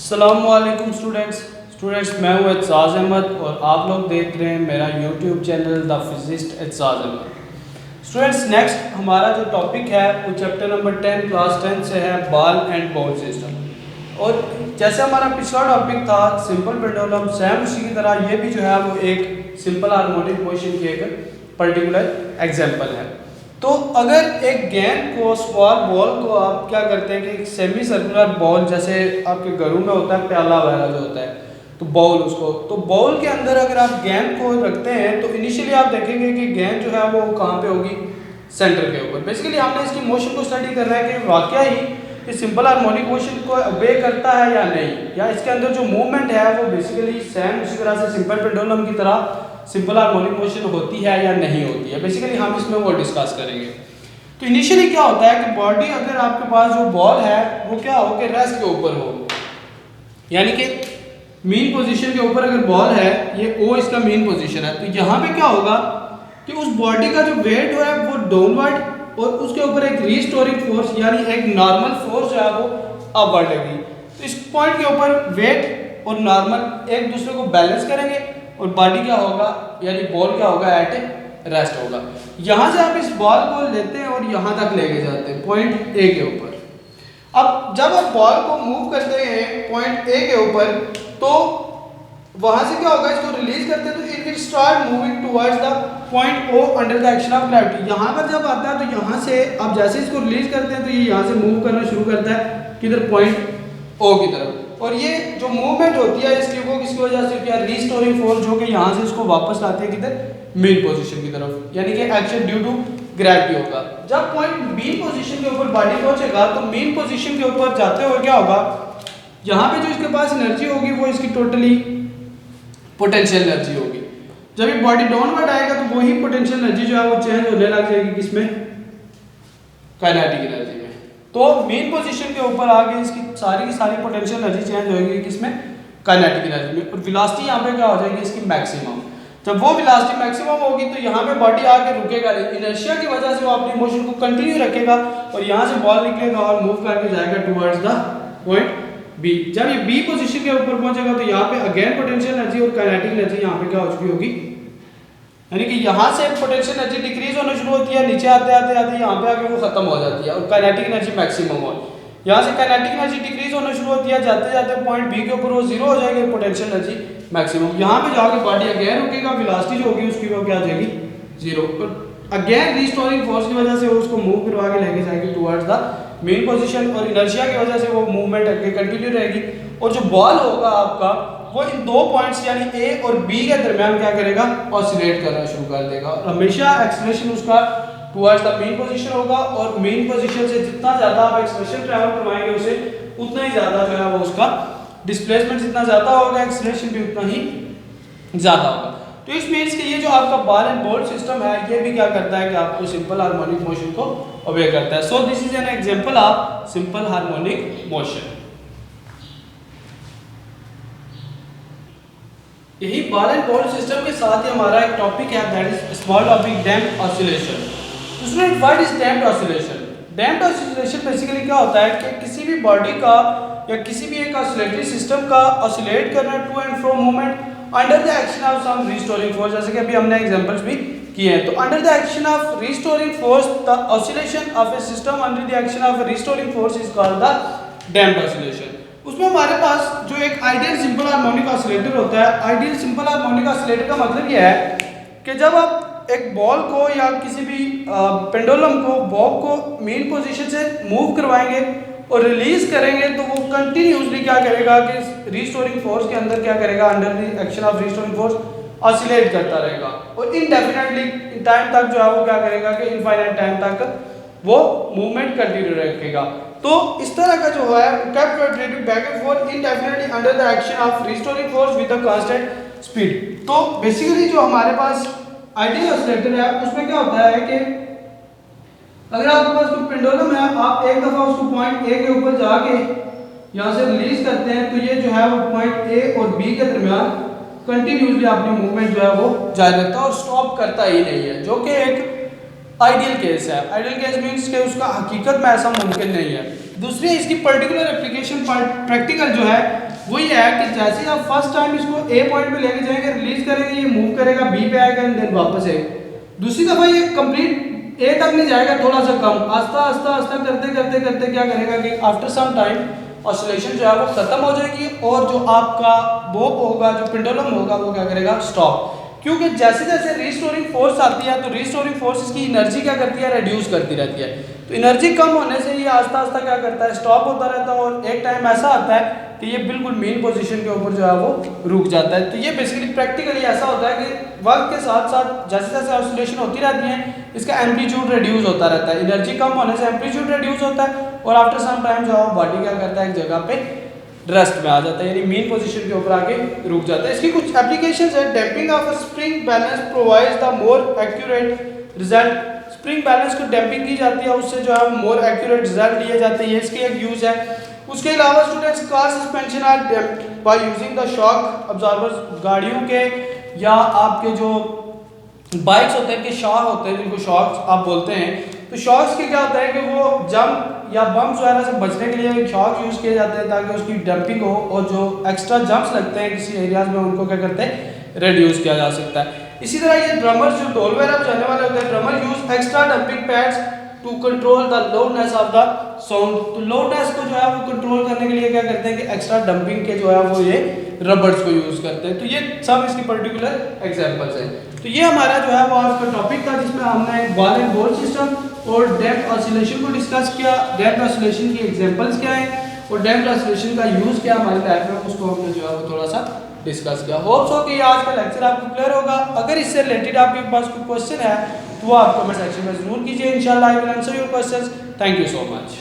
अस्सलामुअलैकुम स्टूडेंट्स मैं हूँ एहतिजाज अहमद और आप लोग देख रहे हैं मेरा YouTube channel the physicist Ehtijaj Ahmad. Students next हमारा जो टॉपिक है वो चैप्टर नंबर 10 क्लास 10 से है बॉल एंड बॉल सिस्टम। और जैसे हमारा पिछला टॉपिक था सिंपल पेंडुलम, सेम उसी की तरह ये भी जो है वो एक सिंपल हार्मोनिक मोशन की एक पर्टिकुलर एग्जाम्पल है। तो अगर एक गेंद को स्मॉल बॉल को आप क्या करते हैं कि एक सेमी सर्कुलर बॉल, जैसे आपके घरों में होता है प्याला वगैरह जो होता है, तो बॉल उसको, तो बॉल के अंदर अगर आप गेंद को रखते हैं तो इनिशियली आप देखेंगे कि गेंद जो है वो कहाँ पे होगी, सेंटर के ऊपर। बेसिकली हमने इसकी मोशन को स्टडी करना है कि वाकया ही ये सिंपल हार्मोनिक मोशन को ओबे करता है या नहीं, या इसके अंदर जो मूवमेंट है वो बेसिकली सेम उसी तरह से सिंपल पेंडुलम की तरह सिंपल हार्मोनिक मोशन होती है या नहीं होती है। बेसिकली हम इसमें वो डिस्कस करेंगे। तो इनिशियली क्या होता है कि बॉडी अगर आपके पास जो बॉल है वो क्या हो कि रेस्ट के ऊपर हो, यानी कि मेन पोजीशन के ऊपर अगर बॉल है, ये ओ इसका मेन पोजीशन है, तो यहाँ पे क्या होगा कि उस बॉडी का जो वेट है वो डाउनवर्ड और उसके ऊपर एक रीस्टोरिंग फोर्स यानी एक नॉर्मल फोर्स जो है वो अपवर्ड लगेगी। तो इस पॉइंट के ऊपर वेट और नॉर्मल एक दूसरे को बैलेंस करेंगे और बॉडी क्या होगा यानी बॉल क्या होगा, एट रेस्ट होगा। यहां से आप इस बॉल को लेते हैं और यहां तक लेके जाते हैं पॉइंट ए के ऊपर। अब जब आप बॉल को मूव करते हैं पॉइंट ए के ऊपर तो वहां से क्या होगा, इसको रिलीज करते हैं तो it will start moving towards the point O under the action of gravity. यहां पर जब आता है तो यहां से आप जैसे इसको रिलीज करते हैं तो ये यहां से मूव करना शुरू करता है किधर, पॉइंट ओ की तरफ। और ये जो मूवमेंट होती है इसकी वो किसकी वजह से क्या, रीस्टोरिंग फोर्स, जो कि यहाँ से इसको वापस लाते हैं किधर, मेन पोजीशन की तरफ, यानी कि एक्शन ड्यू टू ग्रेविटी होगा। जब पॉइंट मेन पोजीशन के ऊपर बॉडी पहुंचेगा तो मेन पोजीशन के ऊपर जाते हुए क्या होगा, यहाँ पे जो इसके पास एनर्जी होगी वो इसकी टोटली पोटेंशियल एनर्जी होगी। जब ये बॉडी डाउनवर्ड आएगा तो वही पोटेंशियल एनर्जी जो है वो चेंज होने लग जाएगी किसमें, काइनेटिक एनर्जी में। तो मेन पोजीशन के ऊपर आगे इसकी सारी की सारी पोटेंशियल एनर्जी चेंज होगी किसमें, काइनेटिक एनर्जी में। और वेलोसिटी यहाँ पे क्या हो जाएगी इसकी मैक्सिमम। जब वो वेलोसिटी मैक्सिमम होगी तो यहाँ पे बॉडी आके रुकेगा नहीं, इनर्शिया की वजह से वो अपनी मोशन को कंटिन्यू रखेगा और यहाँ से बॉल निकलेगा और मूव करके जाएगा टुवर्ड्स द पॉइंट बी। जब ये बी पोजीशन के ऊपर पहुंचेगा तो यहाँ पे अगेन पोटेंशियल एनर्जी और काइनेटिक एनर्जी यहाँ पे क्या हो चुकी होगी, यानी कि यहाँ से पोटेंशियल एनर्जी डिक्रीज होना शुरू होती है, नीचे आते आते आते यहाँ पे आके वो खत्म हो जाती है और काइनेटिक एनर्जी मैक्सिमम हो। यहाँ से काइनेटिक एनर्जी डिक्रीज होना शुरू होती है, जाते जाते पॉइंट बी के ऊपर वो जीरो हो जाएगी, पोटेंशियल एनर्जी मैक्सिमम। यहाँ पे जाके बॉडी अगेन रुकेगा, वेलोसिटी जो होगी उसकी वो क्या आ जाएगी, जीरो। और अगेन रीस्टोरिंग फोर्स की वजह से वो उसको मूव करवा के लेके जाएगी टुवर्ड्स द मेन पोजीशन और इनर्शिया की वजह से वो मूवमेंट आगे कंटिन्यू रहेगी। और जो बॉल होगा आपका वो इन दो पॉइंट्स यानी ए और बी के दरमियान क्या करेगा, ऑसिलेट करना शुरू कर देगा। हमेशा एक्सेलरेशन उसका टुवर्ड्स द मेन पोजीशन होगा और मेन पोजीशन से जितना ज्यादा आप एक्सेलरेशन ट्रैवल करवाएंगे उसे उतना ही ज्यादा जो है वो उसका डिस्प्लेसमेंट जितना ज्यादा होगा, एक्सेलरेशन भी उतना ही ज्यादा होगा। तो इस मीन्स कि ये जो आपका बॉल एंड बॉल सिस्टम है ये भी क्या करता है कि आपको सिंपल हार्मोनिक मोशन को ओबे करता है। So this is an example of simple harmonic motion. यही बॉल एंड बॉल सिस्टम के साथ ही हमारा एक टॉपिक है that is small topic damped oscillation. Student what is damped oscillation? Damped oscillation basically क्या होता है कि किसी भी बॉडी का या किसी भी एक ऑसिलेटरी सिस्टम का ऑसिलेट करना to and fro movement under the action of some restoring force, जैसे कि अभी हमने एग्जांपल्स भी किए हैं। तो under the action of restoring force the oscillation of a system under the action of restoring force is called the damped oscillation. उसमें हमारे पास जो एक आइडियल सिंपल हार्मोनिक ऑसिलेटर होता है, आइडियल सिंपल हार्मोनिक ऑसिलेटर का मतलब यह है कि जब आप एक बॉल को या किसी भी पेंडुलम को बॉब को मेन पोजीशन से मूव करवाएंगे और रिलीज करेंगे तो वो कंटिन्यूसली क्या करेगा कि रीस्टोरिंग फोर्स के अंदर क्या करेगा, under the action of restoring force oscillate करता रहेगा और इनडेफिनेटली टाइम तक जो है वो क्या करेगा कि इनफाइनाइट टाइम तक वो मूवमेंट कंटिन्यू रखेगा। तो इस तरह का जो है kept rotating back and fourth indefinitely under the action of restoring force with a constant speed. तो बेसिकली जो हमारे पास आइडियल ऑसिलेटर है उसमें क्या होता है कि अगर आपके पास कोई पेंडुलम है, आप एक दफा उसको पॉइंट ए के ऊपर जाके यहाँ से रिलीज करते हैं तो ये जो है वो पॉइंट ए और बी के दरमियान कंटिन्यूसली अपनी मूवमेंट जो है वो जारी रखता है और स्टॉप करता ही नहीं है, जो कि एक आइडियल केस है। आइडियल केस मीन्स कि उसका हकीकत में ऐसा मुमकिन नहीं है। दूसरी इसकी पर्टिकुलर एप्लीकेशन प्रैक्टिकल जो है वो ये है कि जैसे आप फर्स्ट टाइम इसको ए पॉइंट पे लेके जाएंगे, रिलीज करेंगे, ये मूव करेगा, बी पे आएगा एंड देन वापस आएगा। दूसरी दफा ये कंप्लीट ए तक नहीं जाएगा, थोड़ा सा कम, आस्ता आस्ता आस्ता करते करते करते क्या करेगा कि आफ्टर सम टाइम ऑसिलेशन जो है वो खत्म हो जाएगी और जो आपका बोब होगा, जो पेंडुलम होगा, वो क्या करेगा, स्टॉप। क्योंकि जैसे जैसे रिस्टोरिंग फोर्स आती है तो रिस्टोरिंग फोर्स इसकी एनर्जी क्या करती है, रिड्यूस करती रहती है। तो एनर्जी कम होने से ये आस्ता आस्ता क्या करता है, स्टॉप होता रहता है और एक टाइम ऐसा आता है कि ये बिल्कुल मेन पोजीशन के ऊपर जो है वो रुक जाता है। तो ये बेसिकली प्रैक्टिकली ऐसा होता है कि वक्त के साथ साथ जैसे जैसे ऑसिलेशन होती रहती है इसका एम्पलीट्यूड रिड्यूस होता रहता है। एनर्जी कम होने से एम्पलीट्यूड रिड्यूस होता है और आफ्टर सम टाइम जो है बॉडी क्या करता है, एक जगह पे रेस्ट में आ जाता है, यानी मेन पोजीशन के ऊपर आके रुक जाता है। इसकी कुछ एप्लीकेशंस है। Damping of a spring balance provides the more accurate result. Spring balance को डैम्पिंग की जाती है, उससे जो है मोर एक्यूरेट रिजल्ट लिए जाते हैं, ये इसके एक यूज है। उसके अलावा students car suspension are damped by using the shock absorbers. गाड़ियों के या आपके जो बाइक्स होते हैं कि शॉक होते हैं, जिनको शॉक्स आप बोलते हैं, तो शॉक्स के क्या होता है कि वो जंप या बम्प्स वगैरह से बचने के लिए शॉक यूज़ किए जाते हैं ताकि उसकी डंपिंग हो और जो एक्स्ट्रा जंप्स लगते हैं किसी एरियाज में उनको क्या करते हैं, रिड्यूस किया जा सकता है। इसी तरह ये ड्रमर्स जो ढोल वगैरह बजाने वाले होते हैं, drummer use extra damping pads to control the loudness of the sound. तो लोडनेस को जो है वो कंट्रोल करने के लिए क्या करते हैं कि एक्स्ट्रा डंपिंग के जो है वो ये रबर्स को यूज करते हैं। तो ये सब इसकी पर्टिकुलर एग्जांपल्स हैं। तो ये हमारा जो है वो आज का टॉपिक था जिसमें हमने बॉल एंड बॉल सिस्टम और डैम्प्ड ऑसिलेशन को डिस्कस किया। डैम्प्ड ऑसिलेशन की एग्जांपल्स क्या हैं और डैम्प्ड ऑसिलेशन का यूज क्या हमारी लाइफ में, उसको हमने जो है वो थोड़ा सा डिस्कस किया। होप सो कि आज का लेक्चर आपको क्लियर होगा। अगर इससे रिलेटेड आपके पास कोई क्वेश्चन है तो वो आप कमेंट सेक्शन में जरूर कीजिए। इंशाल्लाह I will answer your questions. Thank you so much.